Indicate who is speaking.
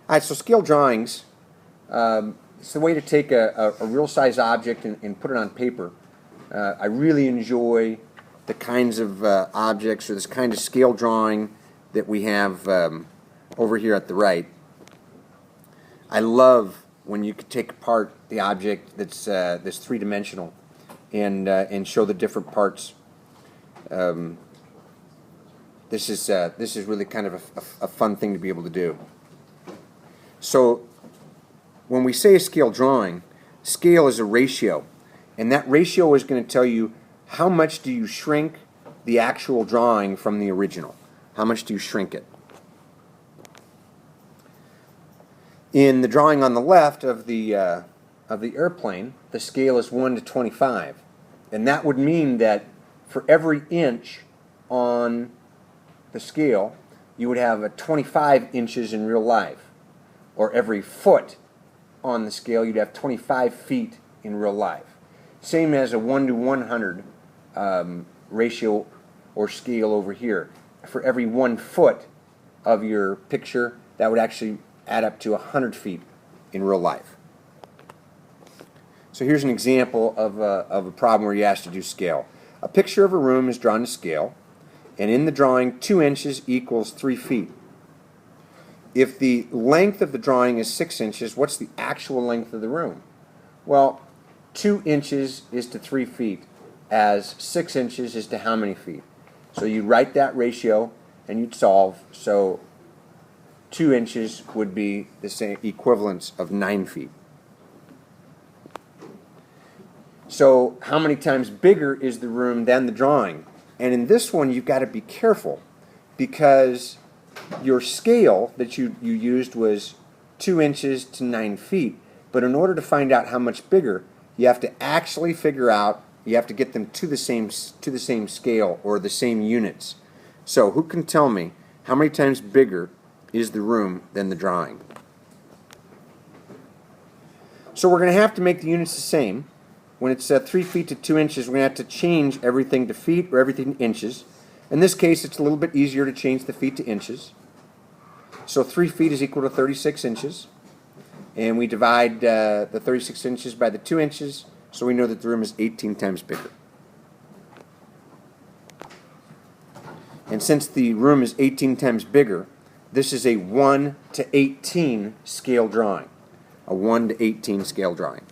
Speaker 1: All right, so scale drawings, it's the way to take a real size object and put it on paper. I really enjoy the kinds of objects or this kind of scale drawing that we have over here at the right. I love when you could take apart the object that's three-dimensional and show the different parts. This is really kind of a fun thing to be able to do. So when we say a scale drawing, scale is a ratio, and that ratio is going to tell you how much do you shrink the actual drawing from the original. How much do you shrink it? In the drawing on the left of the airplane, the scale is 1 to 25, and that would mean that for every inch on the scale, you would have 25 inches in real life, or every foot on the scale, you'd have 25 feet in real life. Same as a 1 to 100 ratio or scale over here. For every 1 foot of your picture, that would actually add up to 100 feet in real life. So here's an example of a problem where you asked to do scale. A picture of a room is drawn to scale, and in the drawing, 2 inches equals 3 feet. If the length of the drawing is 6 inches, what's the actual length of the room? Well, 2 inches is to 3 feet, as 6 inches is to how many feet? So you write that ratio and you'd solve. So 2 inches would be the same equivalence of 9 feet. So how many times bigger is the room than the drawing? And in this one, you've got to be careful, because your scale that you used was 2 inches to 9 feet. But in order to find out how much bigger, you have to actually figure out, you have to get them to the same scale or the same units. So who can tell me how many times bigger is the room than the drawing? So we're going to have to make the units the same. When it's 3 feet to 2 inches, we're going to have to change everything to feet or everything to inches. In this case, it's a little bit easier to change the feet to inches. So 3 feet is equal to 36 inches. And we divide the 36 inches by the 2 inches, so we know that the room is 18 times bigger. And since the room is 18 times bigger, this is a 1 to 18 scale drawing. A 1 to 18 scale drawing.